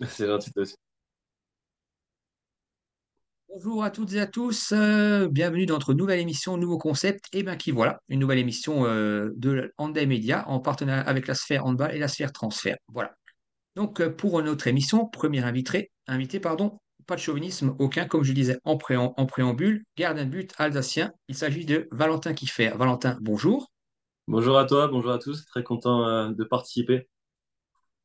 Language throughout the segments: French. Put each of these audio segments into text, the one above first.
C'est gentil toi aussi. Bonjour à toutes et à tous, bienvenue dans notre nouvelle émission, nouveau concept, et bien qui voilà, une nouvelle émission de Hyundai Media en partenariat avec la sphère handball et la sphère transfert. Voilà. Donc pour notre émission, premier invité, pardon, pas de chauvinisme aucun, comme je disais en préambule, gardien de but alsacien, il s'agit de Valentin Kiffer. Valentin, bonjour. Bonjour à toi, bonjour à tous, très content de participer.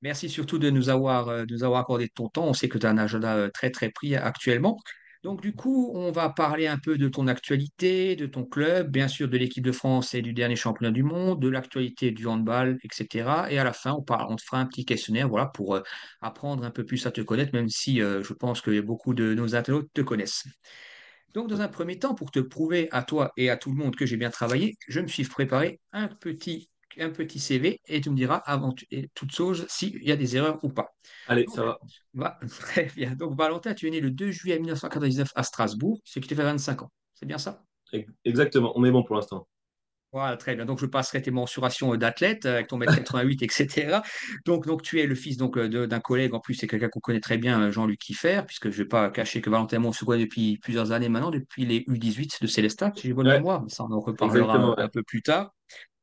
Merci surtout de nous avoir accordé de ton temps. On sait que tu as un agenda très très pris actuellement. Donc du coup, on va parler un peu de ton actualité, de ton club, bien sûr de l'équipe de France et du dernier championnat du monde, de l'actualité du handball, etc. Et à la fin, on te fera un petit questionnaire, voilà, pour apprendre un peu plus à te connaître, même si je pense que beaucoup de nos internautes te connaissent. Donc, dans un premier temps, pour te prouver à toi et à tout le monde que j'ai bien travaillé, je me suis préparé un petit CV et tu me diras et toute chose s'il y a des erreurs ou pas. Allez, ça Donc, va. très bien. Donc, Valentin, tu es né le 2 juillet 1999 à Strasbourg, ce qui te fait 25 ans. C'est bien ça? Exactement, on est bon pour l'instant. Voilà, très bien. Donc, je passerai tes mensurations d'athlète avec ton mètre 88, etc. Donc, tu es le fils d'un collègue. En plus, c'est quelqu'un qu'on connaît très bien, Jean-Luc Kiffer, puisque je ne vais pas cacher que Valentin et moi, on se connaît depuis plusieurs années maintenant, depuis les U18 de Célestat, si j'ai bonne Ouais, mémoire. Mais ça, on en reparlera exactement, un ouais. peu plus tard.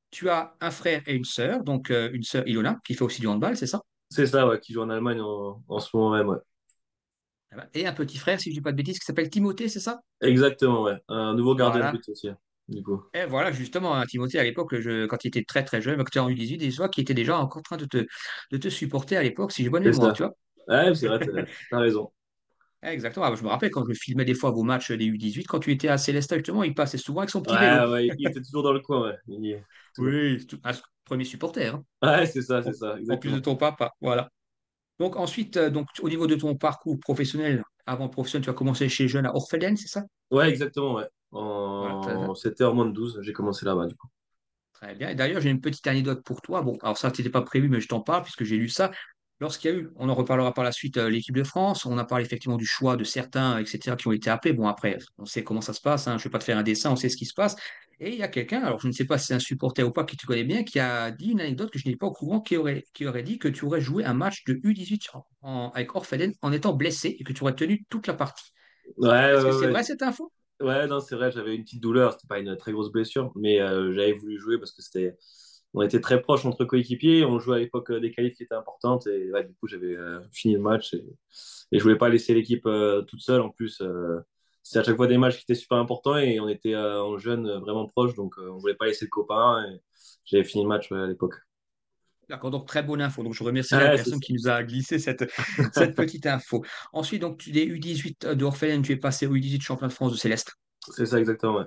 Tu as un frère et une sœur, donc une sœur Ilona, qui fait aussi du handball, c'est ça? C'est ça, ouais, qui joue en Allemagne en ce moment même, ouais. Et un petit frère, si je ne dis pas de bêtises, qui s'appelle Timothée, c'est ça? Exactement, ouais. Un nouveau gardien de Voilà. but aussi, du coup. Et voilà, justement, hein, Timothée, à l'époque, quand il était très très jeune, quand tu étais en U18, et vois qui était déjà encore en train de te supporter à l'époque, si j'ai bonne C'est mémoire, ça. tu vois. Ouais, c'est vrai, t'as raison. Exactement. Ah, je me rappelle quand je filmais des fois vos matchs des U18, quand tu étais à Célestat, justement, il passait souvent avec son petit vélo. Ouais, ouais, il était toujours dans le coin, ouais. Il y est toujours. Oui, un premier supporter, hein, Ouais, c'est en, ça, en plus de exactement. ton papa. Voilà. Donc ensuite, au niveau de ton parcours professionnel, avant professionnel, tu as commencé chez Jeune à Orpheden, c'est ça? Ouais, exactement, ouais. Voilà, C'était en moins de 12 j'ai commencé là-bas, du coup. très bien. Et d'ailleurs, j'ai une petite anecdote pour toi. Bon, alors ça, n'était pas prévu, mais je t'en parle puisque j'ai lu ça. Lorsqu'il y a eu, on en reparlera par la suite, l'équipe de France, on a parlé effectivement du choix de certains, etc., qui ont été appelés. Bon, après, on sait comment ça se passe, hein. Je ne vais pas te faire un dessin, on sait ce qui se passe. Et il y a quelqu'un, alors je ne sais pas si c'est un supporter ou pas qui te connaît bien, qui a dit une anecdote que je n'ai pas au courant, qui aurait dit que tu aurais joué un match de U18 avec Orpheden en étant blessé et que tu aurais tenu toute la partie. Ouais, Est-ce que ouais, c'est ouais. vrai cette info? Ouais, non, c'est vrai, j'avais une petite douleur, c'était pas une très grosse blessure, mais j'avais voulu jouer parce que on était très proches entre coéquipiers, on jouait à l'époque des qualifs qui étaient importantes et ouais, du coup j'avais fini le match et je voulais pas laisser l'équipe toute seule. En plus, c'était à chaque fois des matchs qui étaient super importants et on était en jeune vraiment proches, donc on voulait pas laisser le copain et j'avais fini le match ouais, à l'époque. D'accord, donc très bonne info. Donc je remercierai la Ouais, c'est personne ça, qui nous a glissé cette petite info. Ensuite, donc tu es U18 d'Orphelin, tu es passé au U18 champion de France de Céleste, c'est ça exactement. Ouais,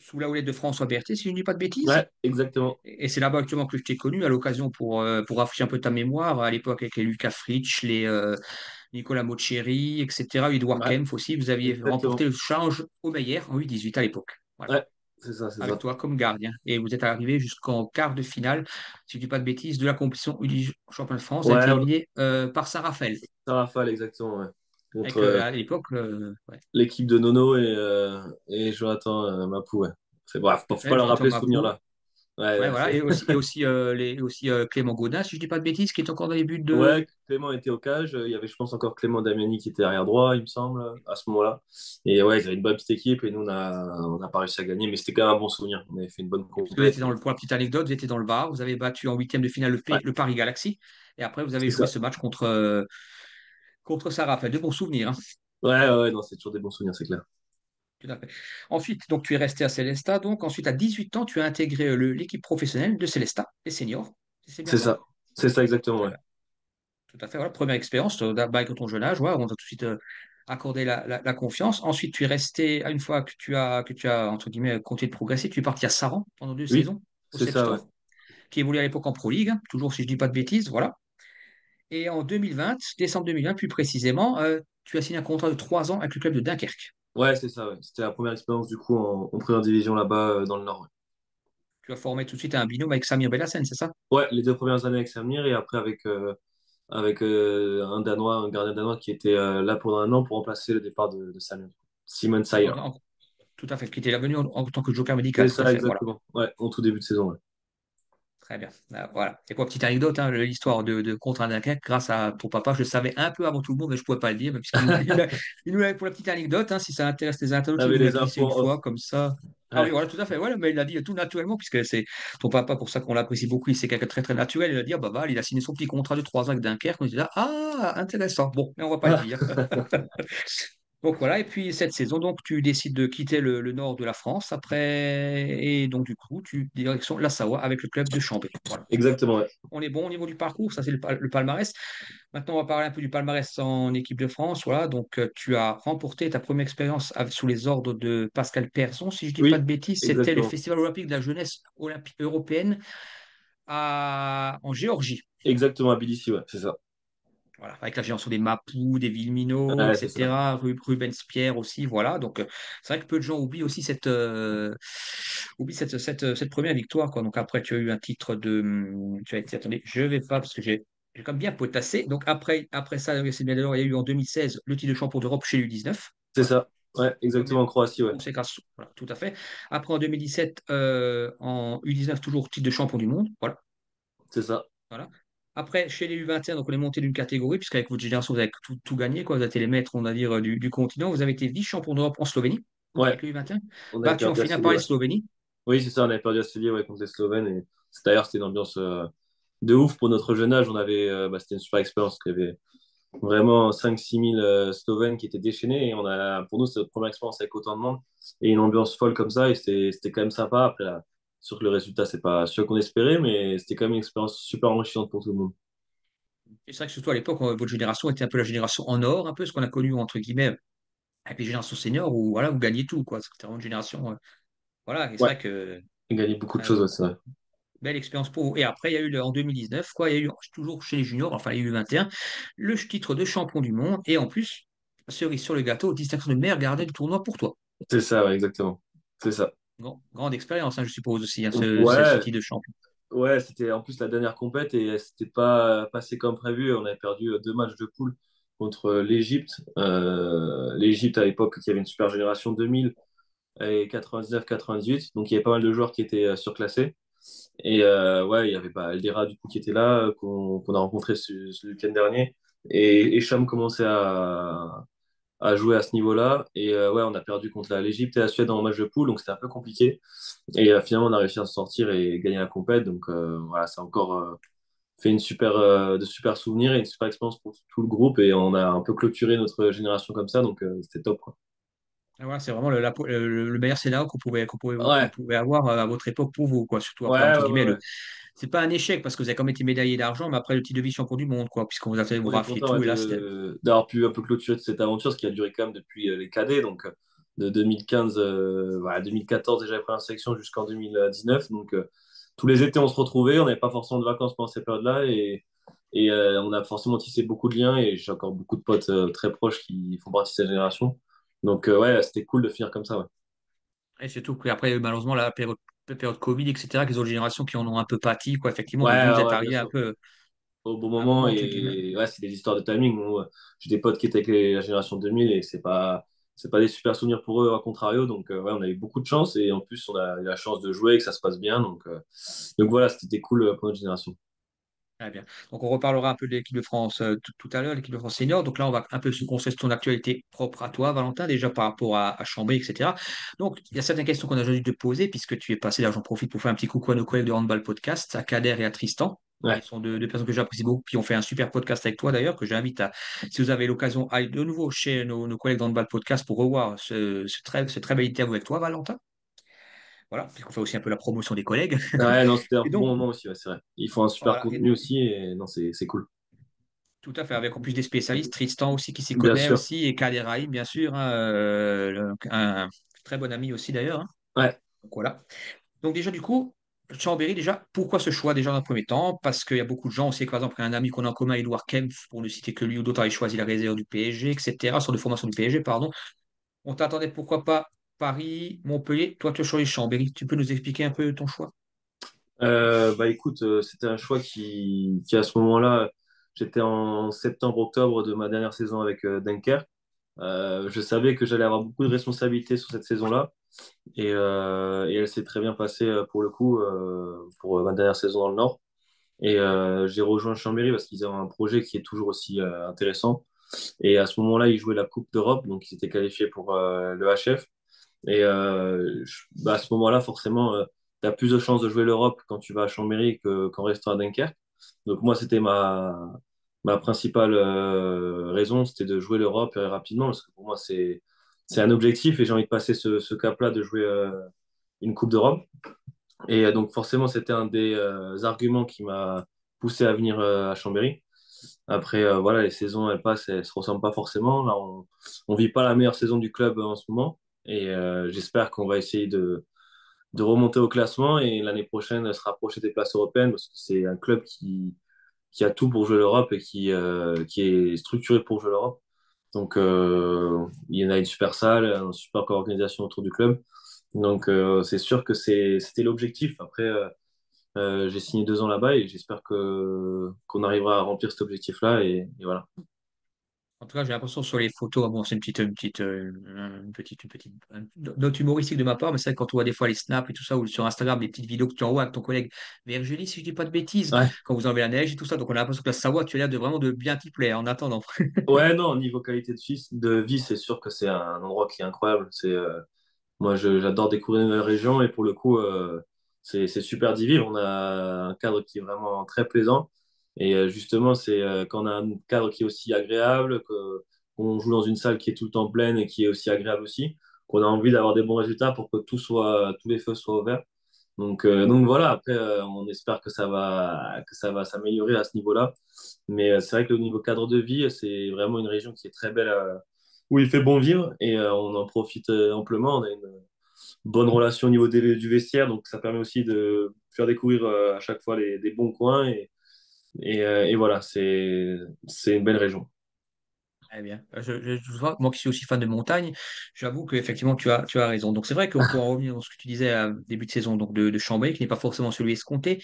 sous la houlette de François Berthet, si je ne dis pas de bêtises. ouais, exactement. Et c'est là-bas actuellement que je t'ai connu à l'occasion pour rafraîchir un peu ta mémoire, à l'époque avec les Lucas Fritsch, les Nicolas Moccheri, etc., Edouard Ouais, Kempf aussi. Vous aviez remporté exactement. le challenge au Meyer en U18 à l'époque. Voilà, Ouais, c'est ça, c'est avec ça. toi comme gardien. Et vous êtes arrivé jusqu'en quart de finale, si je ne dis pas de bêtises, de la compétition U18 champion de France. Vous avez été Ouais, éliminé par Saint-Raphaël. ça Rafale, exactement. Ouais. Contre Avec à l'époque, ouais. l'équipe de Nono et Jonathan Mapou. Ouais. C'est bref, faut pas Ouais, leur Jonathan rappeler ce Mapou. souvenir-là. Ouais, Ouais, ouais, voilà. Et aussi Clément Gaudin, si je dis pas de bêtises, qui est encore dans les buts de. ouais, Clément était au cage. Il y avait, je pense, encore Clément Damiani qui était arrière droit, il me semble, à ce moment-là. Et ouais, ils avaient une bonne petite équipe et nous, on a pas réussi à gagner, mais c'était quand même un bon souvenir. On avait fait une bonne Parce que vous étiez compète. pour la petite anecdote, vous étiez dans le Var, vous avez battu en huitième de finale Ouais, le Paris Galaxy, et après vous avez c'est joué ça. ce match contre Sarah. Enfin, de bons souvenirs, hein. Ouais, ouais, ouais, non, c'est toujours des bons souvenirs, c'est clair. Tout à fait. Ensuite, donc tu es resté à Célestat. Donc ensuite, à 18 ans, tu as intégré l'équipe professionnelle de Célestat, les seniors. C'est bien C'est ça? ça. C'est ça exactement, Très ouais. bien. Tout à fait. Voilà, première expérience avec ton jeune âge. Voilà, on t'a tout de suite accordé la confiance. Ensuite, tu es resté, une fois que tu as entre guillemets, continué de progresser, tu es parti à Saran pendant deux Oui, saisons au c'est ça, ouais. Sepstor, qui évoluait à l'époque en Pro League, hein, toujours si je ne dis pas de bêtises. Voilà. Et en 2020, décembre 2020 plus précisément, tu as signé un contrat de 3 ans avec le club de Dunkerque. Ouais, c'est ça, ouais. C'était la première expérience, du coup, en première division là-bas, dans le Nord. Tu as formé tout de suite un binôme avec Samir Bellassène, c'est ça? Ouais, ouais, les 2 premières années avec Samir et après avec un Danois, un gardien danois qui était là pendant un an pour remplacer le départ de Samir. Simon Sayer. Tout à fait, qui était là venu en tant que joker C'est médical, tout à ça, fait. Voilà. exactement. Ouais, en tout début de saison, ouais. Très bien. Ah, voilà. Et quoi, petite anecdote, hein, l'histoire de contre un Dunkerque, grâce à ton papa, je le savais un peu avant tout le monde, mais je ne pouvais pas le dire, mais puisqu'il nous, il nous l'avait pour la petite anecdote, hein, si ça intéresse les On internautes, il avait nous l'a les glissé infos une en off. fois, comme ça. Ah oui, Ouais. voilà, tout à fait. Voilà, mais il a dit tout naturellement, puisque c'est ton papa, pour ça qu'on l'apprécie beaucoup, il c'est quelqu'un de très très naturel. Il a dit, ah, bah, Val, il a signé son petit contrat de 3 ans avec Dunkerque. On dit là, ah, intéressant. Bon, mais on ne va pas le dire. Donc voilà, et puis cette saison, donc tu décides de quitter le nord de la France après, et donc du coup, tu direction la Savoie avec le club de Chambéry. Voilà. Exactement, ouais. On est bon au niveau du parcours, ça c'est le palmarès. Maintenant, on va parler un peu du palmarès en équipe de France. Voilà, donc tu as remporté ta première expérience sous les ordres de Pascal Persson, si je ne dis pas Oui, de bêtises. C'était le exactement. Festival olympique de la jeunesse olympique européenne en Géorgie. Exactement, à Tbilissi, ouais, c'est ça. Voilà, avec la génération des Mapou, des Villemino, Ouais, c'est ça. etc. Rubens Pierre aussi, voilà. Donc, c'est vrai que peu de gens oublient aussi cette première victoire, quoi. Donc, après, tu as eu un titre de. Tu as été, attendez, je vais pas, parce que j'ai quand même bien potassé. Donc, après ça, c'est bien d'ailleurs, il y a eu en 2016 le titre de champion d'Europe chez l'U19. C'est Voilà. ça. Ouais, exactement, Première en Croatie, ouais. consécration. Voilà, tout à fait. Après, en 2017, en U19, toujours titre de champion du monde. Voilà. C'est ça. Voilà. Après, chez les U21, donc on est monté d'une catégorie, puisqu'avec votre génération, vous avez tout gagné, quoi. Vous avez été les maîtres, on va dire, du continent. Vous avez été vice-champion d'Europe en Slovénie, Ouais, avec le U21, on avait battu en perdu à finale Séville, par les ouais. Slovénies. Oui, c'est ça, on avait perdu à Séville, ouais, contre les Slovènes. Et d'ailleurs, c'était une ambiance de ouf pour notre jeune âge. C'était une super expérience. Il y avait vraiment 5 6 000 Slovènes qui étaient déchaînés. Et pour nous, c'était notre première expérience avec autant de monde. Et une ambiance folle comme ça. Et c'était quand même sympa. Après, là, sûr que le résultat, c'est pas ce qu'on espérait, mais c'était quand même une expérience super enrichissante pour tout le monde. Et c'est vrai que surtout à l'époque, votre génération était un peu la génération en or, un peu ce qu'on a connu, entre guillemets, avec les générations seniors, où voilà, vous gagnez tout, quoi. C'était vraiment une génération. Voilà, et c'est Ouais, vrai que on a gagné beaucoup de très choses, ouais, c'est vrai. belle expérience pour vous. Et après, il y a eu en 2019, quoi, il y a eu toujours chez les juniors, enfin les U21, le titre de champion du monde. Et en plus, cerise sur le gâteau, distinction de meilleur gardien du tournoi pour toi. C'est ça, ouais, exactement. C'est ça. Grande expérience, hein, je suppose aussi, hein, ce Ouais, titre de champion. ouais, c'était en plus la dernière compète et c'était pas passé comme prévu. On avait perdu 2 matchs de poule contre l'Égypte. L'Égypte à l'époque qui avait une super génération 2000 et 99-98, donc il y avait pas mal de joueurs qui étaient surclassés. Et ouais, il y avait pas Eldera du coup qui était là, qu'on a rencontré ce week-end dernier. Et Cham commençait à jouer à ce niveau-là. Et ouais, on a perdu contre l'Égypte et la Suède en match de poule, donc c'était un peu compliqué. Et finalement, on a réussi à se sortir et gagner la compète. Donc voilà, c'est encore fait de super souvenirs et une super expérience pour tout le groupe. Et on a un peu clôturé notre génération comme ça, donc c'était top, quoi. Et voilà, c'est vraiment le meilleur scénario qu'on Ouais, pouvait avoir à votre époque pour vous, quoi. Surtout après, ouais, entre ouais, ouais, guillemets, ouais. c'est pas un échec parce que vous avez quand même été médaillé d'argent, mais après le titre de vice-champion du monde, quoi, puisqu'on vous a fait vous On est rafler content ouais, tout, et là, c'était. d'avoir pu un peu clôturer cette aventure, ce qui a duré quand même depuis les cadets, donc de 2015, voilà, 2014 déjà la première sélection jusqu'en 2019. Donc tous les étés, on se retrouvait, on n'avait pas forcément de vacances pendant ces périodes-là et on a forcément tissé beaucoup de liens et j'ai encore beaucoup de potes très proches qui font partie de cette génération. Donc ouais, c'était cool de finir comme ça. Ouais, Et surtout qu'après, malheureusement, la période Covid, etc., que les autres générations qui en ont un peu pâti, quoi, effectivement. ouais, Donc vous, vous ouais, êtes ouais, bien arrivé un sûr. peu Au bon à un moment moment, entre guillemets. et ouais, c'est des histoires de timing. J'ai des potes qui étaient avec la génération 2000 et c'est pas des super souvenirs pour eux, à contrario. Donc ouais, on a eu beaucoup de chance et en plus on a eu la chance de jouer et que ça se passe bien. Donc voilà, c'était cool pour notre génération. Très bien. Donc, on reparlera un peu de l'équipe de France tout à l'heure, l'équipe de France senior. Donc là, on va un peu se concentrer sur ton actualité propre à toi, Valentin, déjà par rapport à Chambéry, etc. Donc, il y a certaines questions qu'on a déjà dû te poser, puisque tu es passé là, j'en profite pour faire un petit coucou à nos collègues de Handball Podcast, à Kader et à Tristan, qui Ouais, sont deux personnes que j'apprécie beaucoup, qui ont fait un super podcast avec toi d'ailleurs, que j'invite à, si vous avez l'occasion, à aller de nouveau chez nos collègues de Handball Podcast pour revoir ce très belle interview avec toi, Valentin. Voilà, puisqu'on fait aussi un peu la promotion des collègues. ouais, non, c'était un Et bon donc, moment aussi, ouais, c'est vrai. Ils font un super voilà. contenu aussi et non, c'est cool. Tout à fait, avec en plus des spécialistes, Tristan aussi qui s'y Bien connaît sûr. aussi, et Kader Rahim, bien sûr, hein, un très bon ami aussi d'ailleurs, hein. Ouais. Donc voilà. Donc déjà du coup, Chambéry, déjà, pourquoi ce choix déjà dans un premier temps? Parce qu'il y a beaucoup de gens, on sait que par exemple un ami qu'on a en commun, Edouard Kempf, pour ne citer que lui, ou d'autres avaient choisi la réserve du PSG, etc., sur de formation du PSG, pardon. On t'attendait pourquoi pas Paris, Montpellier, toi tu as choisi Chambéry. Tu peux nous expliquer un peu ton choix? Bah écoute, c'était un choix qui à ce moment-là, j'étais en septembre-octobre de ma dernière saison avec Dunkerque. Je savais que j'allais avoir beaucoup de responsabilités sur cette saison-là. Et elle s'est très bien passée pour le coup pour ma dernière saison dans le Nord. Et j'ai rejoint Chambéry parce qu'ils ont un projet qui est toujours aussi intéressant. Et à ce moment-là, ils jouaient la Coupe d'Europe, donc ils étaient qualifiés pour le HF. Et bah, à ce moment-là, forcément, tu as plus de chances de jouer l'Europe quand tu vas à Chambéry qu'en restant à Dunkerque. Donc moi, c'était ma principale raison, c'était de jouer l'Europe rapidement, parce que pour moi, c'est un objectif et j'ai envie de passer ce cap-là de jouer une Coupe d'Europe. Et donc forcément, c'était un des arguments qui m'a poussé à venir à Chambéry. Après, voilà, les saisons, elles passent, elles se ressemblent pas forcément. Là, on vit pas la meilleure saison du club en ce moment. Et j'espère qu'on va essayer de remonter au classement et l'année prochaine se rapprocher des places européennes parce que c'est un club qui a tout pour jouer l'Europe et qui est structuré pour jouer l'Europe. Donc, il y en a une super salle, une super organisation autour du club. Donc, c'est sûr que c'était l'objectif. Après, j'ai signé 2 ans là-bas et j'espère qu'on arrivera à remplir cet objectif-là. Et voilà. En tout cas, j'ai l'impression sur les photos, bon, c'est une note humoristique de ma part, mais c'est vrai que quand on voit des fois les snaps et tout ça, ou sur Instagram, des petites vidéos que tu envoies avec ton collègue Virginie, si je dis pas de bêtises, Ouais. quand vous enlevez la neige et tout ça, donc on a l'impression que la Savoie, tu as l'air de vraiment de bien t'y plaire en attendant. Ouais, non, niveau qualité de vie, c'est sûr que c'est un endroit qui est incroyable. Moi, j'adore découvrir une nouvelle région et pour le coup, c'est super d'y vivre. On a un cadre qui est vraiment très plaisant. Et justement, c'est quand on a un cadre qui est aussi agréable, qu'on joue dans une salle qui est tout le temps pleine et qui est aussi agréable aussi, qu'on a envie d'avoir des bons résultats pour que tous les feux soient ouverts. Donc voilà, après, on espère que ça va s'améliorer à ce niveau-là. Mais c'est vrai que le niveau cadre de vie, c'est vraiment une région qui est très belle, où il fait bon vivre et on en profite amplement. On a une bonne relation au niveau du vestiaire, donc ça permet aussi de faire découvrir à chaque fois des bons coins. Et voilà, c'est une belle région. Eh bien, je vois, moi qui suis aussi fan de montagne, j'avoue qu'effectivement, tu as raison. Donc, c'est vrai qu'on peut en revenir dans ce que tu disais à début de saison donc de Chambéry, qui n'est pas forcément celui escompté.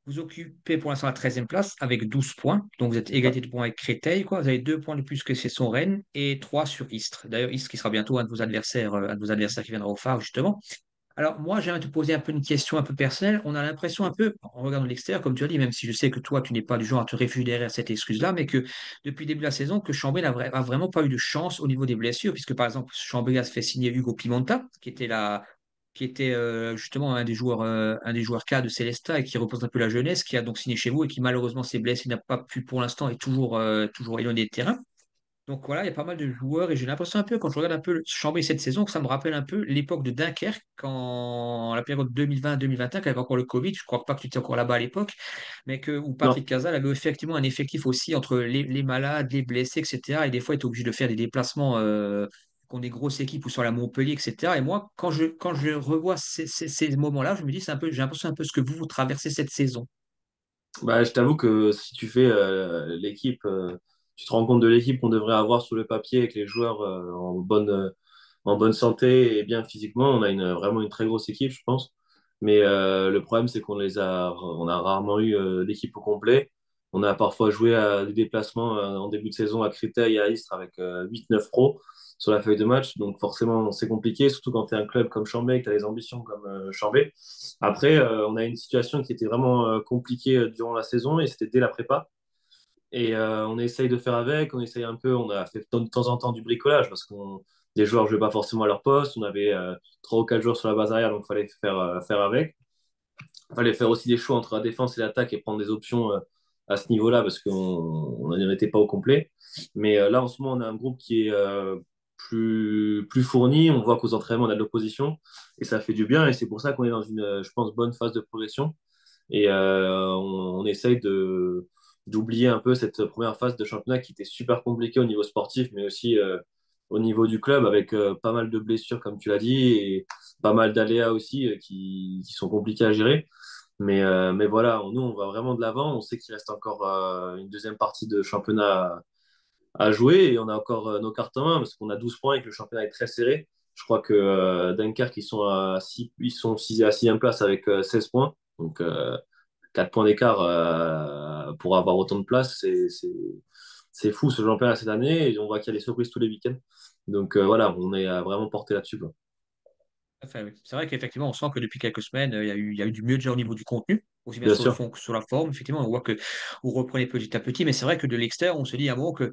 Vous occupez pour l'instant la 13e place avec 12 points. Donc, vous êtes égalité de points avec Créteil, quoi. Vous avez 2 points de plus que son Rennes et 3 sur Istres. D'ailleurs, Istres qui sera bientôt un de vos adversaires qui viendra au phare, justement. Alors, moi, j'aimerais te poser un peu une question un peu personnelle. On a l'impression un peu, en regardant de l'extérieur, comme tu as dit, même si je sais que toi, tu n'es pas du genre à te réfugier derrière cette excuse-là, mais que depuis le début de la saison, que Chambly a vraiment pas eu de chance au niveau des blessures, puisque par exemple, Chambly a fait signer Hugo Pimenta, qui était justement un des joueurs cadres de Célestat et qui représente un peu la jeunesse, qui a donc signé chez vous et qui malheureusement s'est blessé, n'a pas pu pour l'instant et toujours éloigné des terrains. Donc voilà, il y a pas mal de joueurs et j'ai l'impression un peu, quand je regarde un peu Chambly cette saison, que ça me rappelle un peu l'époque de Dunkerque, quand la période 2020-2021, quand il y avait encore le Covid, je crois pas que tu étais encore là-bas à l'époque, mais où Non. Patrick Casal avait effectivement un effectif aussi entre les malades, les blessés, etc. Et des fois, il était obligé de faire des déplacements contre des grosses équipes ou sur la Montpellier, etc. Et moi, quand je revois ces moments-là, je me dis, j'ai l'impression un peu ce que vous traversez cette saison. Bah, je t'avoue que si tu fais l'équipe, tu te rends compte de l'équipe qu'on devrait avoir sur le papier avec les joueurs en bonne santé et bien physiquement. On a vraiment une très grosse équipe, je pense. Mais le problème, c'est on a rarement eu l'équipe au complet. On a parfois joué à des déplacements en début de saison à Créteil et à Istres avec 8-9 pros sur la feuille de match. Donc forcément, c'est compliqué, surtout quand tu es un club comme Chambé et que tu as des ambitions comme Chambé. Après, on a une situation qui était vraiment compliquée durant la saison et c'était dès la prépa. Et on essaye de faire avec, on essaye un peu, on a fait de temps en temps du bricolage parce que des joueurs ne jouaient pas forcément à leur poste, on avait 3 ou 4 joueurs sur la base arrière, donc il fallait faire avec. Il fallait faire aussi des choix entre la défense et l'attaque et prendre des options à ce niveau-là parce qu'on n'en était pas au complet. Mais là, en ce moment, on a un groupe qui est plus fourni. On voit qu'aux entraînements, on a de l'opposition et ça fait du bien. Et c'est pour ça qu'on est dans une, je pense, bonne phase de progression. Et on essaye d'oublier un peu cette première phase de championnat qui était super compliquée au niveau sportif, mais aussi au niveau du club, avec pas mal de blessures, comme tu l'as dit, et pas mal d'aléas aussi qui sont compliqués à gérer. Mais voilà, nous, on va vraiment de l'avant. On sait qu'il reste encore une deuxième partie de championnat à jouer et on a encore nos cartes en main parce qu'on a 12 points et que le championnat est très serré. Je crois que Dunkerque, ils sont à 6e place avec 16 points. Donc, 4 points d'écart pour avoir autant de place, c'est fou ce championnat cette année et on voit qu'il y a des surprises tous les week-ends. Donc voilà, on est vraiment porté là-dessus, quoi. Enfin, oui. C'est vrai qu'effectivement, on sent que depuis quelques semaines, il y a eu du mieux déjà au niveau du contenu, aussi bien Bien sur le sûr. fond que sur la forme. Effectivement, on voit que vous reprenez petit à petit, mais c'est vrai que de l'extérieur, on se dit à un moment que,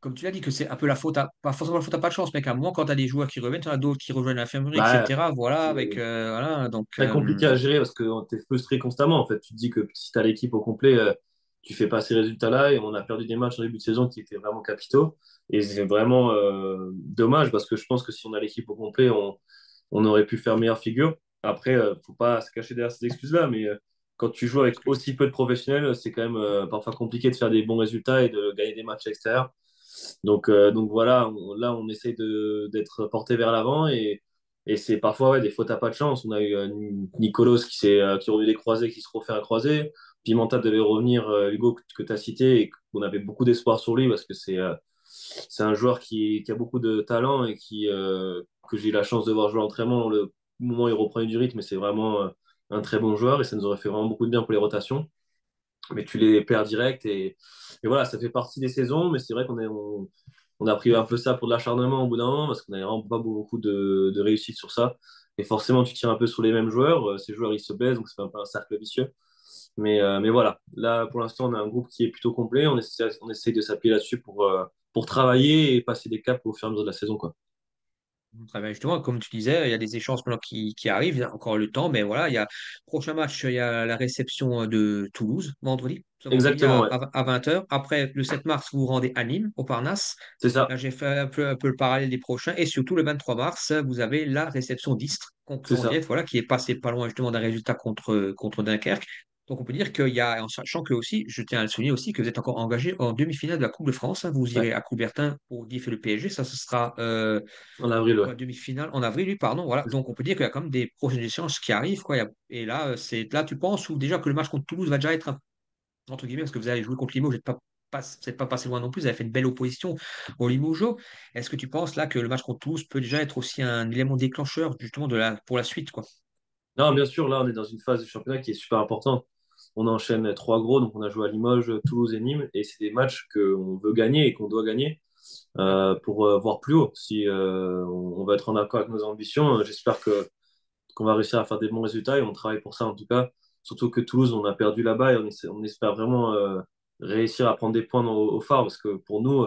comme tu l'as dit, que c'est un peu la faute à, pas forcément la faute à pas de chance, mais qu'à un moment, quand tu as des joueurs qui reviennent, tu en as d'autres qui rejoignent l'infirmerie, Bah, etc. Voilà, avec, c'est voilà, donc, très compliqué à gérer parce que tu es frustré constamment. En fait, tu te dis que si tu as l'équipe au complet, tu fais pas ces résultats-là. Et on a perdu des matchs en début de saison qui étaient vraiment capitaux. Et c'est vraiment dommage parce que je pense que si on a l'équipe au complet, on aurait pu faire meilleure figure. Après, faut pas se cacher derrière ces excuses-là, mais quand tu joues avec aussi peu de professionnels, c'est quand même parfois compliqué de faire des bons résultats et de gagner des matchs extérieurs. Donc voilà, là, on essaye d'être porté vers l'avant et c'est parfois ouais, des fautes à pas de chance. On a eu Nicolas qui est revenu des croisés, qui se refait un croisé. Pimenta devait revenir, Hugo, que tu as cité, et qu'on avait beaucoup d'espoir sur lui parce que c'est un joueur qui a beaucoup de talent et que j'ai eu la chance de voir jouer à l'entraînement le moment où il reprenait du rythme. Et c'est vraiment un très bon joueur et ça nous aurait fait vraiment beaucoup de bien pour les rotations. Mais tu les perds direct et voilà, ça fait partie des saisons. Mais c'est vrai on a pris un peu ça pour de l'acharnement au bout d'un moment parce qu'on n'avait vraiment pas beaucoup de réussite sur ça. Et forcément, tu tires un peu sur les mêmes joueurs. Ces joueurs, ils se baissent, donc c'est un peu un cercle vicieux. Mais voilà, là, pour l'instant, on a un groupe qui est plutôt complet. On essaie de s'appuyer là-dessus pour travailler et passer des caps au fur et à mesure de la saison, quoi. très bien. Justement, comme tu disais, il y a des échéances maintenant qui arrivent, il y a encore le temps, mais voilà, il y a prochain match, il y a la réception de Toulouse, vendredi, ce vendredi Exactement, ouais. à 20h. Après, le 7 mars, vous vous rendez à Nîmes, au Parnasse. C'est ça, Là, j'ai fait un peu le parallèle des prochains. Et surtout, le 23 mars, vous avez la réception d'Istres, c'est concurrent ça. direct, voilà, qui est passé pas loin justement d'un résultat contre Dunkerque. Donc, on peut dire qu'il y a, en sachant que aussi, je tiens à le souligner aussi, que vous êtes encore engagé en demi-finale de la Coupe de France, hein. Vous Ouais, irez à Coubertin pour défier le PSG. Ça, ce sera en avril, ouais. ouais, demi-finale en avril, oui, pardon. Voilà. Donc, on peut dire qu'il y a quand même des prochaines échéances qui arrivent, quoi. Et là, là, tu penses, ou déjà que le match contre Toulouse va déjà être, entre guillemets, parce que vous avez joué contre Limoges, vous n'êtes pas passé loin non plus, vous avez fait une belle opposition au Limoges. Est-ce que tu penses là que le match contre Toulouse peut déjà être aussi un élément déclencheur, justement, pour la suite, quoi? Non, bien sûr, là, on est dans une phase du championnat qui est super importante. On enchaîne trois gros, donc on a joué à Limoges, Toulouse et Nîmes, et c'est des matchs qu'on veut gagner et qu'on doit gagner Ouais. pour voir plus haut. Si on va être en accord avec nos ambitions, j'espère qu'on va réussir à faire des bons résultats et on travaille pour ça en tout cas. Surtout que Toulouse, on a perdu là-bas et on espère vraiment réussir à prendre des points au phare parce que pour nous,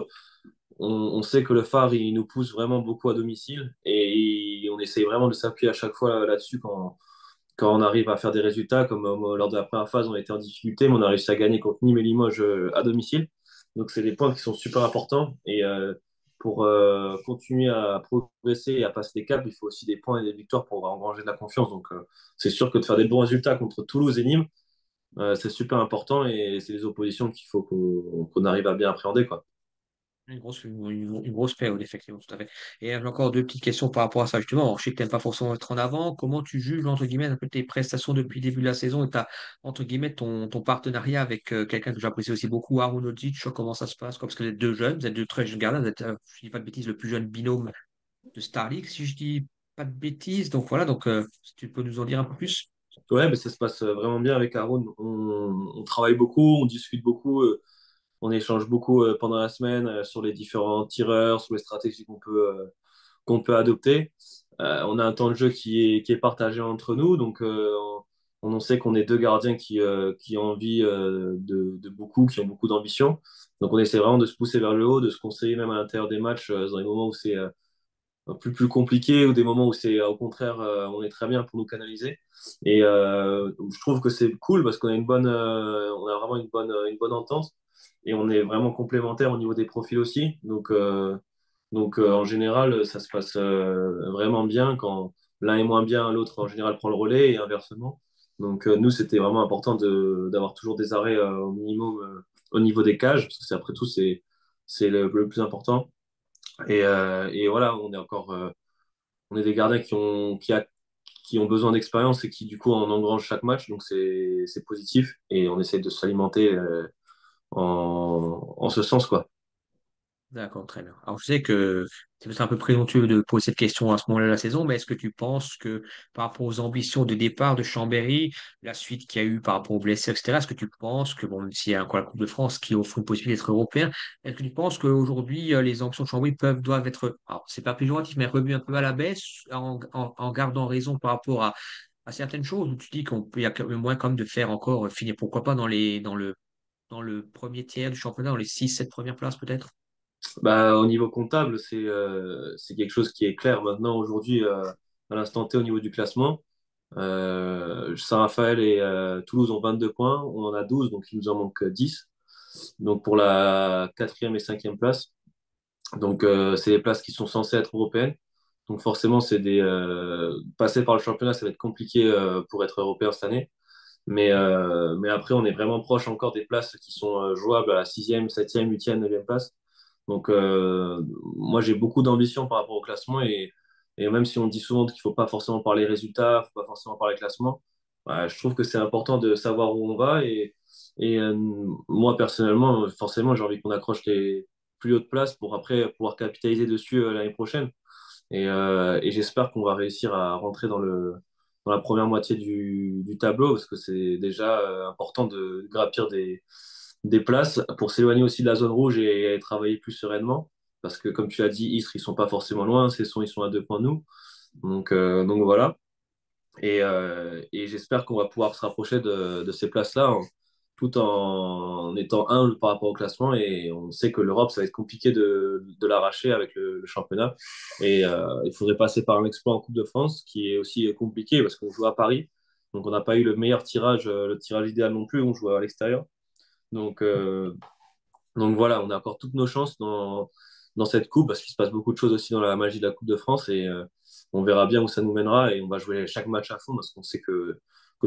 on sait que le phare, il nous pousse vraiment beaucoup à domicile et on essaye vraiment de s'appuyer à chaque fois là-dessus quand on arrive à faire des résultats, comme lors de la première phase, on était en difficulté, mais on a réussi à gagner contre Nîmes et Limoges à domicile. Donc, c'est des points qui sont super importants. Et pour continuer à progresser et à passer des caps, il faut aussi des points et des victoires pour engranger de la confiance. Donc, c'est sûr que de faire des bons résultats contre Toulouse et Nîmes, c'est super important et c'est des oppositions qu'il faut qu'on arrive à bien appréhender, quoi. Une grosse période, effectivement, tout à fait. Et j'ai encore deux petites questions par rapport à ça, justement. Alors, je sais que tu n'aimes pas forcément être en avant. Comment tu juges, entre guillemets, un peu tes prestations depuis le début de la saison et entre guillemets, ton partenariat avec quelqu'un que j'apprécie aussi beaucoup, Arunodzic, comment ça se passe, quoi, parce que vous êtes deux jeunes, vous êtes deux très jeunes gardiens, vous êtes, je dis pas de bêtises, le plus jeune binôme de Star League, si je dis pas de bêtises. Donc voilà, donc si tu peux nous en dire un peu plus. Ouais, mais ça se passe vraiment bien avec Aaron. On travaille beaucoup, on discute beaucoup. On échange beaucoup pendant la semaine sur les différents tireurs, sur les stratégies qu'on peut adopter. On a un temps de jeu qui est partagé entre nous, donc on sait qu'on est deux gardiens qui ont envie de beaucoup, qui ont beaucoup d'ambition. Donc on essaie vraiment de se pousser vers le haut, de se conseiller même à l'intérieur des matchs dans les moments où c'est plus compliqué ou des moments où c'est au contraire on est très bien pour nous canaliser. Et je trouve que c'est cool parce qu'on a on a vraiment une bonne entente et on est vraiment complémentaires au niveau des profils aussi. Donc, en général, ça se passe vraiment bien quand l'un est moins bien, l'autre en général prend le relais et inversement. Donc nous, c'était vraiment important d'avoir toujours des arrêts au minimum au niveau des cages parce que après tout c'est le plus important. Et voilà, on est des gardiens qui ont besoin d'expérience et qui du coup en engrangent chaque match, donc c'est positif et on essaie de s'alimenter en ce sens quoi. D'accord, très bien. Alors, je sais que c'est peut-être un peu présomptueux de poser cette question à ce moment-là de la saison, mais est-ce que tu penses que par rapport aux ambitions de départ de Chambéry, la suite qu'il y a eu par rapport aux blessés, etc., est-ce que tu penses que, bon, même s'il y a encore la Coupe de France qui offre une possibilité d'être européen, est-ce que tu penses qu'aujourd'hui, les ambitions de Chambéry doivent être, alors, c'est pas péjoratif, mais revues un peu à la baisse en gardant raison par rapport à certaines choses où tu dis qu'il y a quand même moins comme de faire encore finir, pourquoi pas dans le premier tiers du championnat, dans les 6 7 premières places peut-être? Bah, au niveau comptable, c'est quelque chose qui est clair maintenant aujourd'hui à l'instant T au niveau du classement. Saint-Raphaël et Toulouse ont 22 points, on en a 12, donc il nous en manque 10. Donc pour la quatrième et cinquième place. Donc c'est les places qui sont censées être européennes. Donc forcément, passer par le championnat, ça va être compliqué pour être européen cette année. Mais après, on est vraiment proche encore des places qui sont jouables à la sixième, septième, huitième, neuvième place. Donc, moi, j'ai beaucoup d'ambition par rapport au classement et même si on dit souvent qu'il ne faut pas forcément parler résultats, il ne faut pas forcément parler classement, bah, je trouve que c'est important de savoir où on va et moi, personnellement, forcément, j'ai envie qu'on accroche les plus hautes places pour après pouvoir capitaliser dessus l'année prochaine. Et j'espère qu'on va réussir à rentrer dans la première moitié du tableau parce que c'est déjà important de grappir des places pour s'éloigner aussi de la zone rouge et travailler plus sereinement. Parce que comme tu l'as dit, Istres, ils sont pas forcément loin, ils sont à 2 points de nous. Donc voilà. Et j'espère qu'on va pouvoir se rapprocher de ces places-là tout en étant humble par rapport au classement. Et on sait que l'Europe, ça va être compliqué de l'arracher avec le championnat. Et il faudrait passer par un exploit en Coupe de France, qui est aussi compliqué parce qu'on joue à Paris. Donc on n'a pas eu le meilleur tirage, le tirage idéal non plus, on joue à l'extérieur. Donc, euh, donc voilà, on a encore toutes nos chances dans cette coupe parce qu'il se passe beaucoup de choses aussi dans la magie de la Coupe de France et on verra bien où ça nous mènera et on va jouer chaque match à fond parce qu'on sait que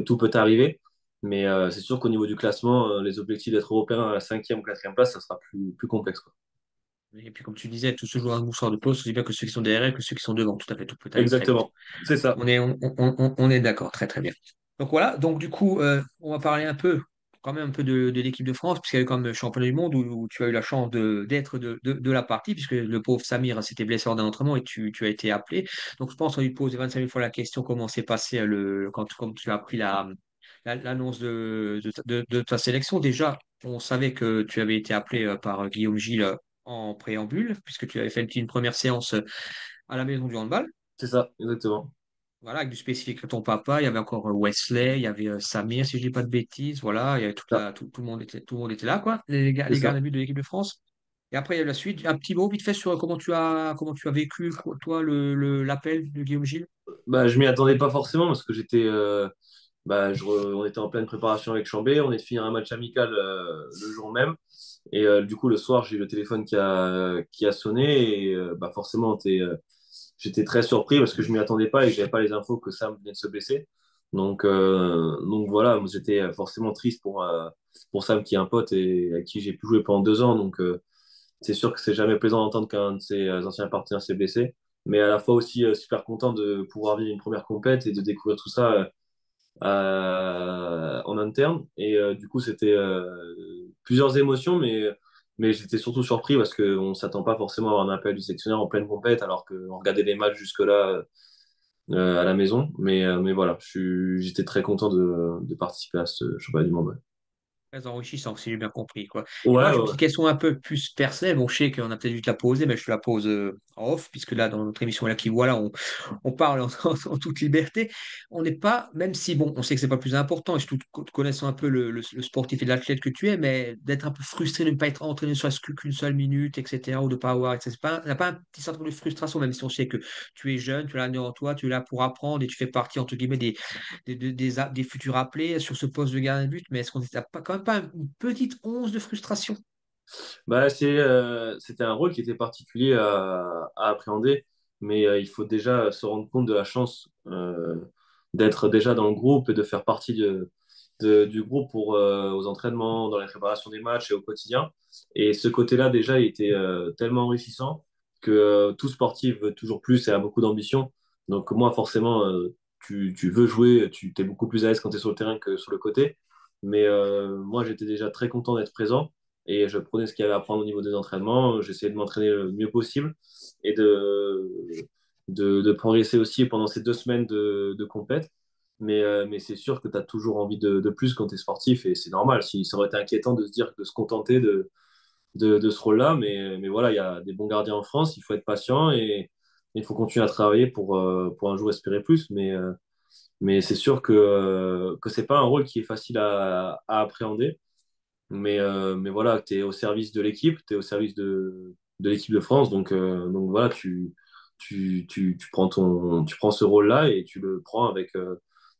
tout peut arriver. Mais c'est sûr qu'au niveau du classement, les objectifs d'être européen à la cinquième ou quatrième place, ça sera plus complexe, quoi. Et puis, comme tu disais, tout se joue à un moussard de pause, aussi bien que ceux qui sont derrière que ceux qui sont devant. Tout à fait, tout peut aller très vite. Exactement, c'est ça. On est d'accord, très très bien. Donc voilà, donc du coup, on va parler un peu, quand même un peu de l'équipe de France, puisqu'il y a eu comme championnat du monde où tu as eu la chance d'être de la partie, puisque le pauvre Samir s'était blessé lors d'un entraînement et tu as été appelé. Donc je pense qu'on lui pose 25 000 fois la question comment s'est passé quand tu as pris l'annonce de ta sélection. Déjà, on savait que tu avais été appelé par Guillaume Gilles en préambule, puisque tu avais fait une première séance à la maison du handball. C'est ça, exactement. Voilà, avec du spécifique de ton papa, il y avait encore Wesley, il y avait Samir, si je dis pas de bêtises, voilà, il y avait Ça, tout le monde était là, quoi, c'est les ça. gardiens de but de l'équipe de France. Et après, il y a eu la suite. Un petit mot vite fait sur comment tu as vécu, toi, l'appel de Guillaume Gilles. Bah, je m'y attendais pas forcément parce que on était en pleine préparation avec Chambé, on est de finir un match amical le jour même. Et du coup, le soir, j'ai eu le téléphone qui a sonné et bah, forcément, j'étais très surpris parce que je m'y attendais pas et que j'avais pas les infos que Sam venait de se blesser. Donc voilà, moi, j'étais forcément triste pour Sam qui est un pote et à qui j'ai pu jouer pendant 2 ans. Donc c'est sûr que c'est jamais plaisant d'entendre qu'un de ses anciens partenaires s'est blessé, mais à la fois aussi super content de pouvoir vivre une première compète et de découvrir tout ça en interne. Et du coup, c'était plusieurs émotions, mais j'étais surtout surpris parce qu'on ne s'attend pas forcément à avoir un appel du sectionnaire en pleine compète alors qu'on regardait les matchs jusque-là à la maison. Mais voilà, j'étais très content de participer à ce championnat du monde. Ouais, Très enrichissant, si j'ai bien compris, quoi. Et moi, ouais, j'ai une ouais. petite question un peu plus personnelle. Bon, je sais qu'on a peut-être dû te la poser, mais je te la pose en off, puisque là, dans notre émission là qui voilà, on parle en toute liberté. On n'est pas, même si, bon, on sait que c'est pas le plus important, et surtout connaissant un peu le sportif et l'athlète que tu es, mais d'être un peu frustré de ne pas être entraîné soit qu'une seule minute, etc., ou de ne pas avoir, etc. Il n'y a pas un petit centre de frustration, même si on sait que tu es jeune, tu as l'année en toi, tu es là pour apprendre et tu fais partie, entre guillemets, des futurs appelés sur ce poste de gardien de but, mais est-ce qu'on n'a pas, quand même pas une petite once de frustration? Bah, c'était un rôle qui était particulier à appréhender, mais il faut déjà se rendre compte de la chance d'être déjà dans le groupe et de faire partie du groupe aux entraînements, dans la préparation des matchs et au quotidien. Et ce côté-là, déjà, il était tellement enrichissant que tout sportif veut toujours plus et a beaucoup d'ambition. Donc moi, forcément, tu veux jouer, tu es beaucoup plus à l'aise quand tu es sur le terrain que sur le côté. Mais moi, j'étais déjà très content d'être présent. et je prenais ce qu'il y avait à prendre au niveau des entraînements. J'essayais de m'entraîner le mieux possible et de progresser aussi pendant ces 2 semaines de compète. Mais c'est sûr que tu as toujours envie de plus quand tu es sportif et c'est normal. Si, ça aurait été inquiétant de se dire, de se contenter de ce rôle-là. Mais voilà, il y a des bons gardiens en France, il faut être patient et il faut continuer à travailler pour un jour espérer plus. Mais c'est sûr que c'est pas un rôle qui est facile à appréhender. Mais voilà, tu es au service de l'équipe, tu es au service de l'équipe de France. Donc voilà, tu prends ce rôle-là et tu le prends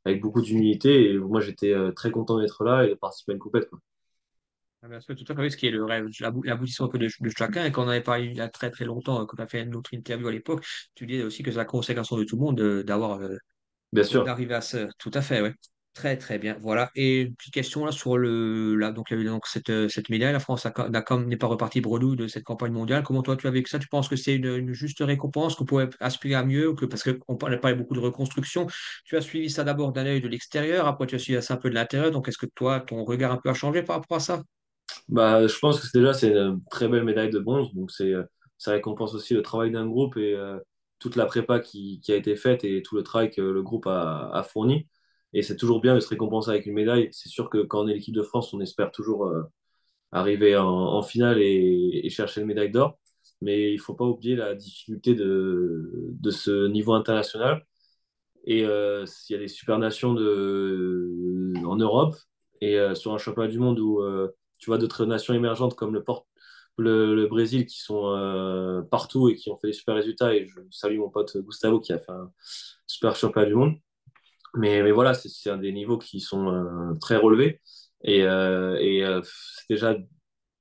avec beaucoup d'humilité. Et moi, j'étais très content d'être là et de participer à une compète, quoi. Ah, bien sûr, tout à fait, oui, ce qui est le rêve, l'aboutissement un peu de chacun. Et quand on avait parlé il y a très très longtemps, quand on a fait une autre interview à l'époque, tu disais aussi que c'est la conséquence de tout le monde d'avoir Bien sûr. d'arriver à ce. Tout à fait, oui. Très très bien. Voilà. Et une petite question là sur donc il y avait donc cette médaille. La France n'est pas repartie bredouille de cette campagne mondiale. Comment toi tu as vécu ça? Tu penses que c'est une juste récompense, qu'on pourrait aspirer à mieux, parce qu'on parlait beaucoup de reconstruction. Tu as suivi ça d'abord d'un œil de l'extérieur, après tu as suivi ça un peu de l'intérieur. Donc est-ce que toi, ton regard un peu a changé par rapport à ça? Bah, je pense que c'est une très belle médaille de bronze. Donc, ça récompense aussi le travail d'un groupe et toute la prépa qui a été faite et tout le travail que le groupe a fourni. Et c'est toujours bien de se récompenser avec une médaille. C'est sûr que quand on est l'équipe de France, on espère toujours arriver en finale et chercher une médaille d'or. Mais il ne faut pas oublier la difficulté de ce niveau international. Et il y a des super nations en Europe et sur un championnat du monde où tu vois d'autres nations émergentes comme le Brésil qui sont partout et qui ont fait des super résultats. Et je salue mon pote Gustavo qui a fait un super championnat du monde. Mais voilà, c'est un des niveaux qui sont très relevés. Et c'est déjà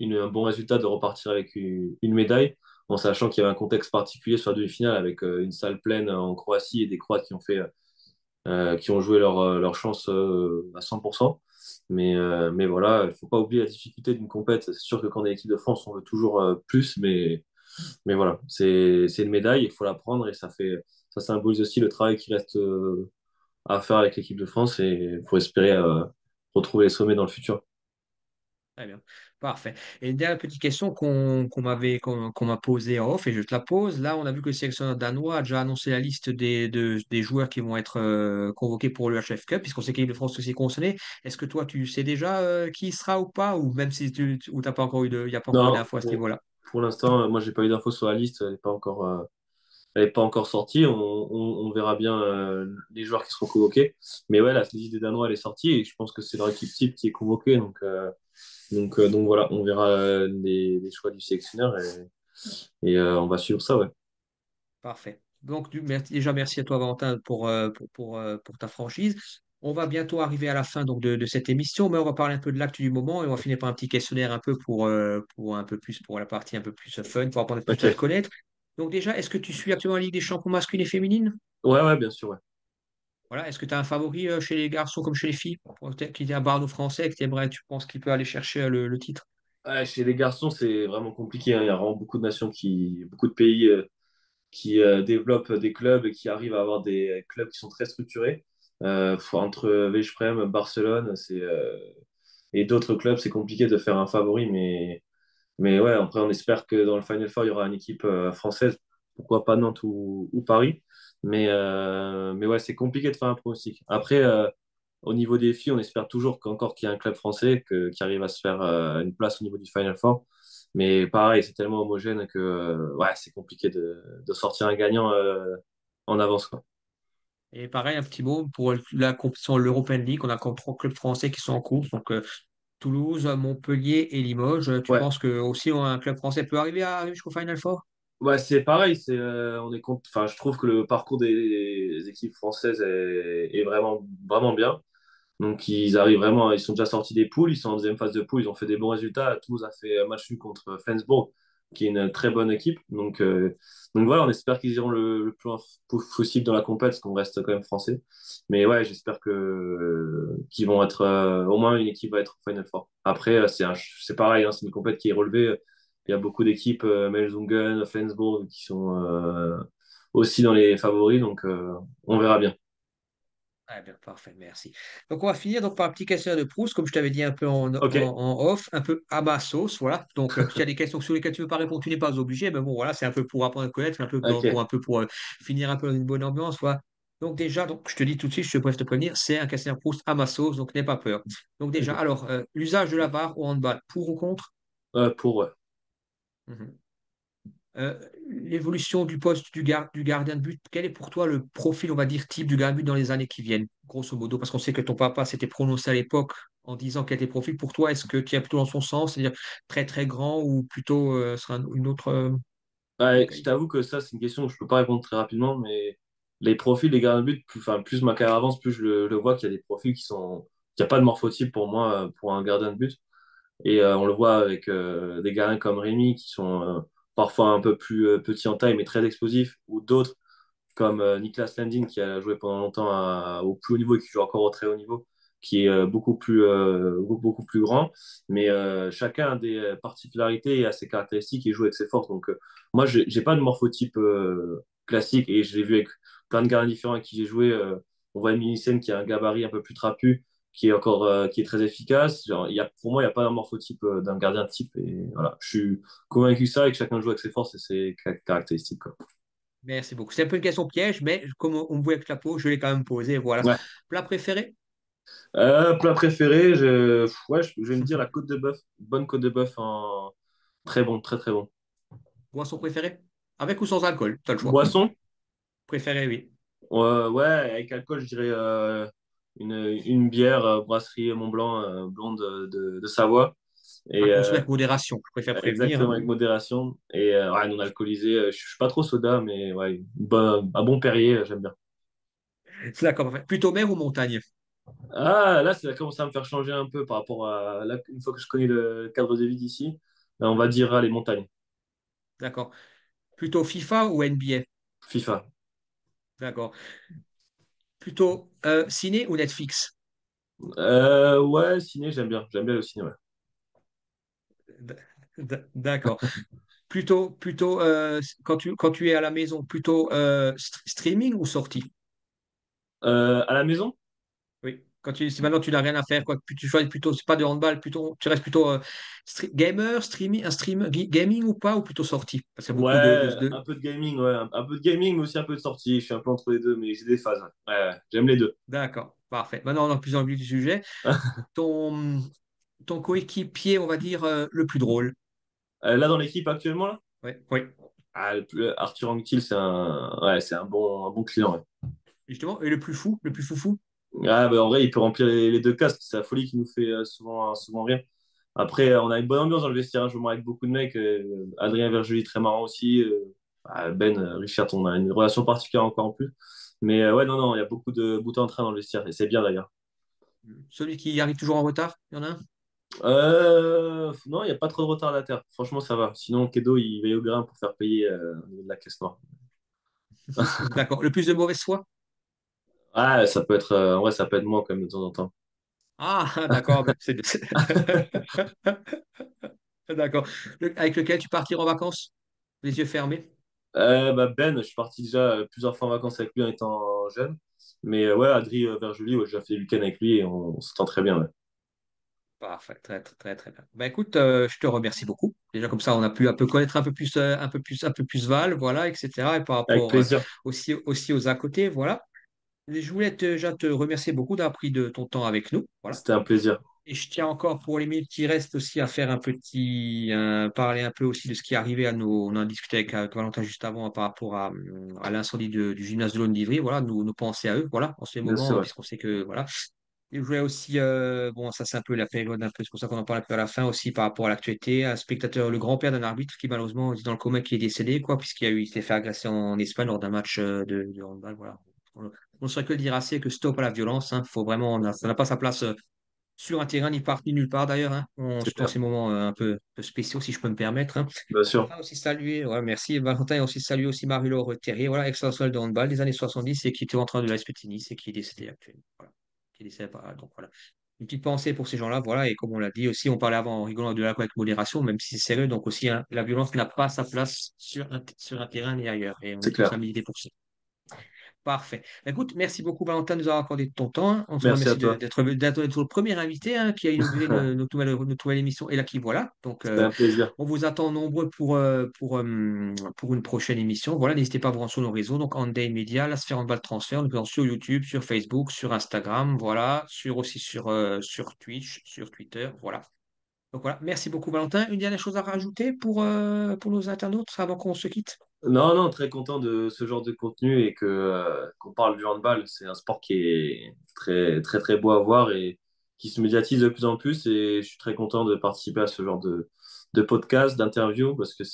un bon résultat de repartir avec une médaille, en sachant qu'il y avait un contexte particulier sur la demi-finale avec une salle pleine en Croatie et des Croates qui ont joué leur chance à 100%. Mais voilà, il ne faut pas oublier la difficulté d'une compète. C'est sûr que quand on est équipe de France, on veut toujours plus, mais voilà, c'est une médaille, il faut la prendre et ça symbolise aussi le travail qui reste à faire avec l'équipe de France et il faut espérer retrouver les sommets dans le futur. Très bien, parfait. Et une dernière petite question qu'on m'a posée en off et je te la pose. Là, on a vu que le sélectionneur danois a déjà annoncé la liste des joueurs qui vont être convoqués pour le HF Cup, puisqu'on sait que l'équipe de France est aussi concernée. Est-ce que toi, tu sais déjà qui y sera ou pas, ou même si ou t'as pas encore il n'y a pas encore eu Non, d'infos à ce niveau-là? pour l'instant, moi, j'ai pas eu d'infos sur la liste, elle n'est pas encore sortie. On verra bien les joueurs qui seront convoqués. Mais ouais, la liste des Danois, elle est sortie et je pense que c'est leur équipe type qui est convoquée. Donc voilà, on verra les choix du sélectionneur et on va suivre ça, ouais. Parfait. Donc, déjà, merci à toi, Valentin, pour ta franchise. On va bientôt arriver à la fin donc, de cette émission, mais on va parler un peu de l'actu du moment et on va finir par un petit questionnaire un peu pour un peu plus, pour la partie un peu plus fun, pour apprendre plus à te Ok. connaître. Donc, déjà, est-ce que tu suis actuellement la Ligue des champions masculines et féminines? Ouais, ouais, bien sûr, ouais. Voilà. Est-ce que tu as un favori chez les garçons comme chez les filles? Qui est un Barno français, que tu penses qu'il peut aller chercher le titre? Ouais, chez les garçons, c'est vraiment compliqué, hein. Il y a vraiment beaucoup de nations beaucoup de pays qui développent des clubs et qui arrivent à avoir des clubs qui sont très structurés. Entre Veszprém, Barcelone, et d'autres clubs, c'est compliqué de faire un favori, mais ouais, après, on espère que dans le Final Four, il y aura une équipe française, pourquoi pas Nantes ou Paris. Mais ouais, c'est compliqué de faire un pronostic. Après, au niveau des filles, on espère toujours qu'encore qu'il y a un club français qui arrive à se faire une place au niveau du Final Four. Mais pareil, c'est tellement homogène que ouais, c'est compliqué de sortir un gagnant en avance, quoi. Et pareil, un petit mot pour la compétition, l'European League. On a encore trois clubs français qui sont en course. Donc, Toulouse, Montpellier et Limoges. Tu Ouais, penses que aussi un club français peut arriver jusqu'au Final Four? ouais, c'est pareil. Enfin, je trouve que le parcours des équipes françaises est vraiment, vraiment bien. Donc, ils sont déjà sortis des poules, ils sont en deuxième phase de poule, ils ont fait des bons résultats. Toulouse a fait un match nul contre Flensburg, qui est une très bonne équipe. Donc voilà, on espère qu'ils iront le plus loin possible dans la compète, parce qu'on reste quand même français. Mais ouais, j'espère qu'ils vont être, au moins une équipe va être au Final Four. Après, c'est pareil, hein, c'est une compète qui est relevée. Il y a beaucoup d'équipes, Melsungen, Flensburg, qui sont aussi dans les favoris, donc on verra bien. Ah, bien, parfait, merci. Donc, on va finir donc, par un petit questionnaire de Proust, comme je t'avais dit un peu Ok, en off, un peu à ma sauce, voilà. Donc, s'il y a des questions sur lesquelles tu ne veux pas répondre, tu n'es pas obligé, mais bon, voilà, c'est un peu pour apprendre à te connaître, un peu pour, ok, un peu pour finir un peu dans une bonne ambiance, voilà. Donc, déjà, donc, je te dis tout de suite, je te préfère te prévenir, c'est un questionnaire Proust à ma sauce, donc n'aie pas peur. Donc, déjà, ok. alors, l'usage de la VAR au handball, pour ou contre? Pour, ouais. Mhm. Euh, L'évolution du poste du gardien de but, quel est pour toi le profil, on va dire, type du gardien de but dans les années qui viennent, grosso modo? Parce qu'on sait que ton papa s'était prononcé à l'époque en disant quel était le profil. Pour toi, est-ce que tu es plutôt dans son sens, c'est-à-dire très très grand ou plutôt sera une autre Ouais, je qualité? t'avoue que ça, c'est une question que je peux pas répondre très rapidement, mais les profils des gardiens de but, plus ma carrière avance, plus je le vois qu'il y a des profils qu'il n'y a pas de morphotype pour moi, pour un gardien de but. Et on le voit avec des gardiens comme Rémi, qui sont parfois un peu plus petits en taille, mais très explosifs, ou d'autres comme Niklas Landin qui a joué pendant longtemps au plus haut niveau et qui joue encore au très haut niveau, qui est beaucoup plus grand. Mais chacun a des particularités et a ses caractéristiques et joue avec ses forces. Donc moi, j'ai pas de morphotype classique et je l'ai vu avec plein de gardiens différents avec qui j'ai joué. On voit Emile Nissen qui a un gabarit un peu plus trapu, qui est très efficace. Genre, pour moi, il n'y a pas un morphotype d'un gardien type. Et voilà, je suis convaincu de ça et que chacun joue avec ses forces et ses caractéristiques, quoi. Merci beaucoup. C'est un peu une question piège, mais comme on me voit avec la peau, je l'ai quand même posée. Voilà. Ouais. Plat préféré? Plat préféré, je vais me dire la côte de bœuf. Bonne côte de bœuf en très bon, très très bon. Boisson préférée? Avec ou sans alcool? Tu as le choix. Boisson? Préféré, oui. Ouais, avec alcool, je dirais une bière, brasserie Mont-Blanc, blonde de Savoie. À Et consommer avec modération, je préfère prévenir, exactement, hein. avec modération. Et ouais, non alcoolisé. Je suis pas trop soda, mais ouais, un bon Perrier, j'aime bien. D'accord, parfait. Plutôt mer ou montagne? Ah, là, ça commence à me faire changer un peu par rapport à là, une fois que je connais le cadre de vie d'ici. On va dire les montagnes. D'accord. Plutôt FIFA ou NBA? FIFA. D'accord. Plutôt ciné ou Netflix? Ouais, ciné, j'aime bien. J'aime bien le ciné, ouais. D- D'accord. Plutôt quand tu es à la maison, plutôt streaming ou sortie? À la maison? Oui. Si maintenant tu n'as rien à faire, quoi, tu choisis plutôt, c'est pas de handball, plutôt, tu restes plutôt gamer, streaming, gaming ou pas, ou plutôt sortie? Parce qu'il y a beaucoup Ouais, un peu de gaming, ouais. Un peu de gaming, mais aussi un peu de sortie. Je suis un peu entre les deux, mais j'ai des phases. Ouais, ouais, j'aime les deux. D'accord, parfait. Maintenant, on a plus envie du sujet. Ton, ton coéquipier, on va dire, le plus drôle. Là, dans l'équipe actuellement, là, Oui, oui. Arthur Anctil, ouais, c'est un bon client, ouais. Justement, et le plus fou, le plus foufou. Ah, bah, en vrai, il peut remplir les deux cases. C'est la folie qui nous fait souvent rire. Après, on a une bonne ambiance dans le vestiaire, hein. Je me marre avec beaucoup de mecs. Adrien Vergely, très marrant aussi. Ben, Richard, on a une relation particulière encore en plus. Mais ouais, non, il y a beaucoup de boutons en train dans le vestiaire. Et c'est bien d'ailleurs. Celui qui arrive toujours en retard, il y en a un? Non, il n'y a pas trop de retardataire. Franchement, ça va. Sinon, Kedo, il veille au grain pour faire payer au niveau de la caisse noire. D'accord. Le plus de mauvaise foi? Ah, ça peut être, en vrai, ça peut être moi quand même de temps en temps. Ah, d'accord. Ben, d'accord. Avec lequel tu partiras en vacances? Les yeux fermés? Bah ben, je suis parti déjà plusieurs fois en vacances avec lui en étant jeune. Mais ouais, Adri Verjoli, ouais, j'ai fait le week-end avec lui et on s'entend très bien. Ouais. Parfait, très, très, très, très bien. Ben, écoute, je te remercie beaucoup. Déjà, comme ça, on a pu un peu connaître un peu plus Val, voilà, etc. Et par Avec rapport plaisir. aussi aux à côté, voilà. Et je voulais déjà te remercier beaucoup d'avoir pris de ton temps avec nous, voilà. C'était un plaisir. Et je tiens encore pour les minutes qui restent aussi à faire parler un peu aussi de ce qui est arrivé à nous. On en a discuté avec Valentin juste avant par rapport à l'incendie du gymnase de l'Aune d'Ivry. Voilà, nous penser à eux, voilà, en ce Bien sûr, moment, ouais. puisqu'on sait que, voilà. Et je voulais aussi, bon, ça c'est un peu la période, un peu, c'est pour ça qu'on en parle un peu à la fin aussi par rapport à l'actualité. Un spectateur, le grand-père d'un arbitre qui malheureusement est dans le coma, qui est décédé, quoi, il s'est fait agresser en Espagne lors d'un match de handball, voilà. On ne saurait que le dire assez que stop à la violence, hein. Faut vraiment, ça n'a pas sa place sur un terrain, ni part ni nulle part d'ailleurs, hein, C'est surtout en clair. ces moments peu spéciaux, si je peux me permettre, hein. Bien sûr. Valentin a aussi salué, ouais, merci. Valentin a aussi salué aussi Marie-Laure Terrier, voilà, ex-nationale de handball des années 70 et qui était en train de la SPT Nice et qui est décédée actuellement. Voilà. Qui est décédée donc voilà. Une petite pensée pour ces gens-là, voilà, et comme on l'a dit aussi, on parlait avant en rigolant de l'alcool avec modération, même si c'est sérieux, donc aussi, hein, la violence n'a pas sa place sur un terrain ni ailleurs, et on C'est est tous à clair. militer pour ça. Parfait. Écoute, merci beaucoup Valentin de nous avoir accordé de ton temps. On te Merci à remercie toi. d'être le premier invité hein, qui a inauguré notre nouvelle émission. Et là qui voilà. Donc C'était un plaisir. on vous attend nombreux pour une prochaine émission. Voilà, n'hésitez pas à vous rendre sur nos réseaux. Donc Day Media, la Sphère Handball Transfert, nous sommes sur YouTube, sur Facebook, sur Instagram, voilà, aussi sur Twitch, sur Twitter. Voilà. Donc voilà, merci beaucoup Valentin. Une dernière chose à rajouter pour nos internautes avant qu'on se quitte? Non, non, très content de ce genre de contenu et qu'on parle du handball. C'est un sport qui est très, très, très beau à voir et qui se médiatise de plus en plus. Et je suis très content de participer à ce genre de podcast, d'interview, parce que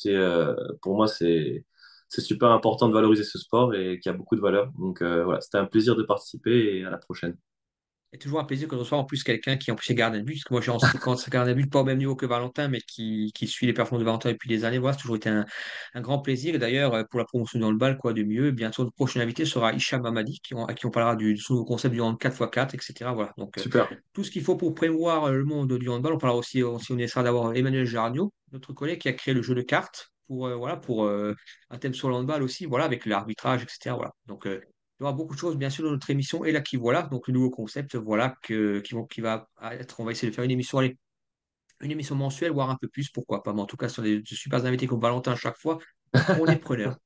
pour moi, c'est super important de valoriser ce sport et qui a beaucoup de valeur. Donc voilà, c'était un plaisir de participer et à la prochaine. C'est toujours un plaisir que je reçois en plus quelqu'un qui en plus est gardien de but, parce que moi j'ai quand c'est gardien de but pas au même niveau que Valentin, mais qui suit les performances de Valentin depuis des années. Voilà, c'est toujours été un grand plaisir. Et d'ailleurs, pour la promotion dans le bal, quoi de mieux. Bientôt, notre prochain invité sera Hicham Mamadi, à qui on parlera de son nouveau concept du hand 4x4, etc. Voilà. Donc Super. tout ce qu'il faut pour promouvoir le monde du handball. On parlera aussi on essaiera d'avoir Emmanuel Jarniot, notre collègue qui a créé le jeu de cartes pour un thème sur le handball aussi, voilà, avec l'arbitrage, etc. Voilà. Donc il y aura beaucoup de choses, bien sûr, dans notre émission. Et là, qui voilà, donc le nouveau concept, voilà, qui va être, on va essayer de faire une émission mensuelle, voire un peu plus, pourquoi pas. Mais en tout cas, sur des super invités comme Valentin à chaque fois, on est preneur.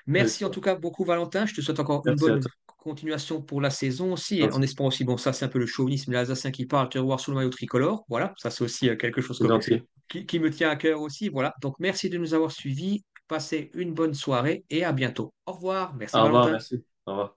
Merci en Merci tout cas beaucoup, Valentin. Je te souhaite encore une Merci à bonne toi. continuation pour la saison aussi, et en Gentil. espérant aussi, bon, ça c'est un peu le chauvinisme, les Alsaciens qui parlent, te revoir sous le maillot tricolore. Voilà, ça c'est aussi quelque chose C'est gentil. qui me tient à cœur aussi. Voilà, donc merci de nous avoir suivis. Passez une bonne soirée et à bientôt. Au revoir. Merci, Au revoir, Valentin. merci. Au revoir.